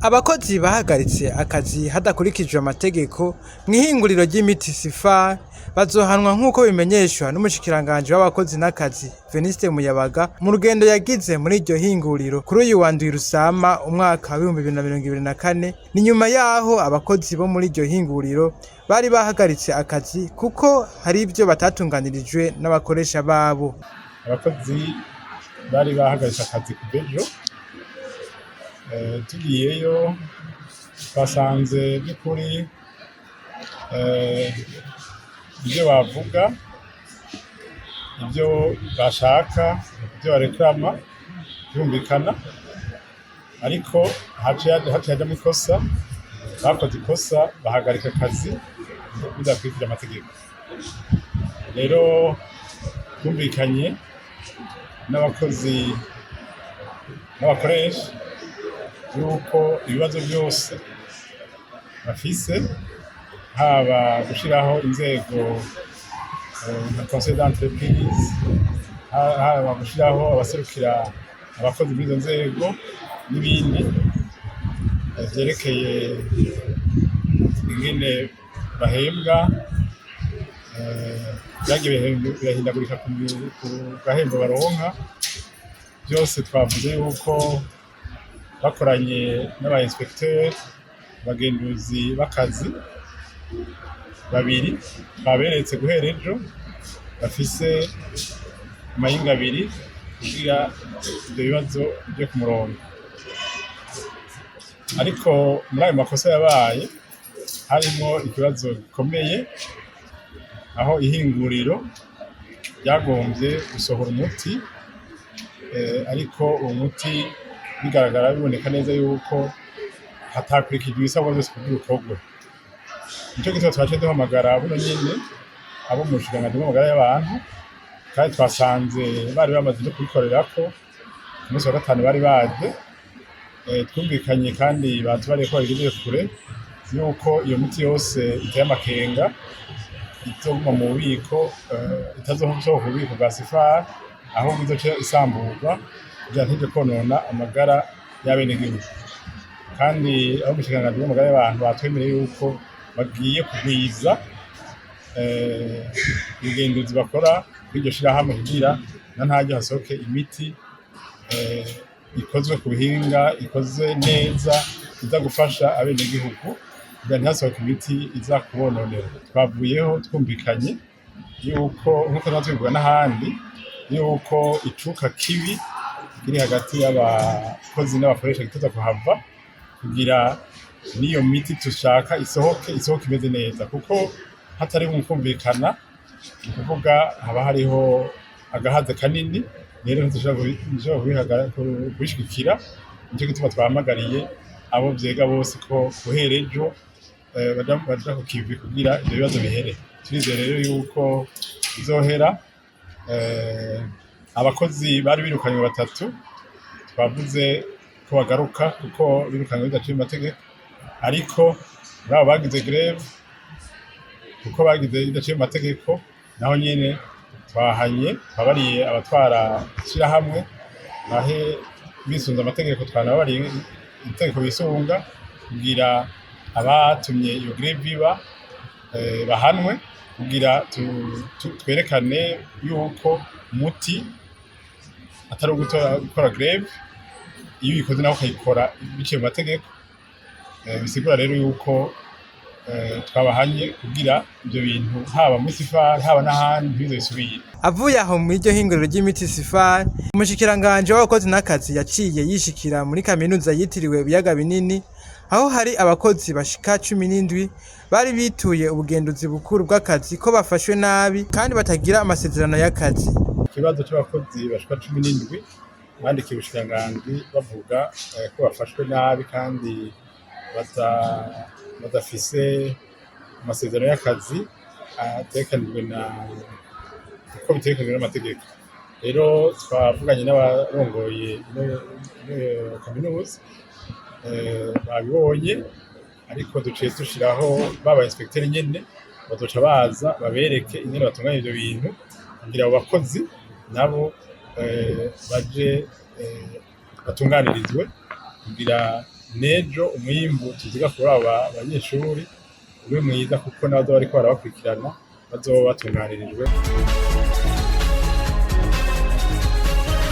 Abakozi bahagaritse akazi hadakurikijwe amategeko mw'ihinguriro ry'imiti Sifar bazohanwa nk'uko bimenyeshwa n'umushikiranganji w'abakozi n'akazi Venuste Muyabaga mu rugendo yagize muri iryo hinguriro kuri uyu wa ndwi Rusama umwaka wa 2024. Ni nyuma yaho abakozi bo muri iryo hinguriro bari bahagaritse akazi kuko hari ivyo batatunganirijwe n'abakoresha babo. Abakozi bari bahagaritse akazi kubejo tugiyeyo twasanze by'ukuri ibyo bavuga, ibyo bashaka, ibyo bareklama byumvikana, ariko hajyamo ikosa, bakoze ikosa bahagarika akazi bidakurikije amategeko. Rero twumvikanye n'abakozi n'abakoresha yuko ibibazo byose bafise, haba gushiraho inzego na conseil d'entreprise, haba gushiraho abaserukira abakozi muri izo nzego n'ibindi vyerekeye ingene bahembwa, vyagiye birahindagurika ku gahembo baronka. Byose twavuze yuko bakoranye n'aba inspecteur bagenduzi b'akazi babiri baberetse guhera ejo bafise amayinga abiri kugira ibyo bibazo byo ku murongo. Ariko muri ayo makosa yabaye harimo ikibazo gikomeye, aho ihinguriro ryagombye gusohora umuti, ariko uwo muti bigaragara biboneka neza yuko hatakurikijwe ibisabwa byose kugira ukorwe. Nicyo gituma twaje duhamagara buno nyene abo mu bushikiranganji bw'amagara y'abantu, kandi twasanze bari bamaze no kubikorerako ku munsi wa gatanu bari baje. Twumvikanye kandi batubariye ko bagiye kure yuko iyo miti yose iteye amakenga izoguma mu bubiko, itazosohoka ku bubiko bwa Sifar, ahubwo izoca isamburwa kugira ntije konona amagara y'abenegihugu. Kandi abo mu bushikiranganji bw'amagara y'abantu batwemereye yuko bagiye kugwiza ubugenduzi bakora kuri iryo shirahamwe kugira na ntaryo hasohoke imiti ikozwe ku buhinga, ikoze neza, iza gufasha abenegihugu kugira ntihasohoke imiti iza kubononera. Twavuyeho twumvikanye yuko nk'uko natwe bivuga n'ahandi, yuko icuka kibi kiri hagati y'abakozi n'abakoresha gitoza kuhava kugira n'iyo miti dushaka isohoke imeze neza, kuko hatari kumvikana ni kuvuga haba hariho agahaze kanini. Rero ntitushobora kubishigikira. Nicyo gituma twahamagariye abo vyega bose ko guhera ejo baja ku kivi kugira ibyo bibazo bihere. Turizeye rero yuko bizohera. Abakozi bari birukanywe 3 twavuze ko bagaruka kuko birukanywe bidaciye mu mategeko, ariko muri abo bagize greve kuko bagize bidaciye mu mategeko naho nyene twahanye, twabariye abatwara ishirahamwe bahe bisunze amategeko, twanabariye itegeko bisunga kugira abatumye iyo greve iba bahanwe, kugira twerekane yuko umuti atari gukora greve, iyo uyikoze nawe ukayikora biciye mu mategeko. Bisigura rero yuko twabahanye kugira ibyo bintu haba muri Sifar haba n'ahandi ntibizosubire. Avuye aho muri iryo hinguriro ry'imiti Sifar, umushikiranganji w'abakozi n'akazi yaciye yishikira muri kaminuza yitiriwe Ibiyaga Binini, aho hari abakozi bashika 17 bari bituye ubugenduzi bukuru bw'akazi ko bafashwe nabi kandi batagira amasezerano y'akazi. Ikibazo cy'abakozi bashika 17 bandikiye ubushikiranganji bavuga ko bafashwe nabi kandi badafise amasezerano y'akazi atekanijwe uko bitekanijwe n'amategeko. Rero twavuganye n'abarongoye kaminuza babibonye, ariko duciye dushiraho baba inspecteur nyene bazoca baza babereke ingene batunganya ivyo bintu kugira abo bakozi nabo baje batunganirizwe kugira nejo umwimbu tuziga kuri aba banyeshuri ube mwiza kuko n'abazoba bariko barabakurikirana bazoba batunganirijwe.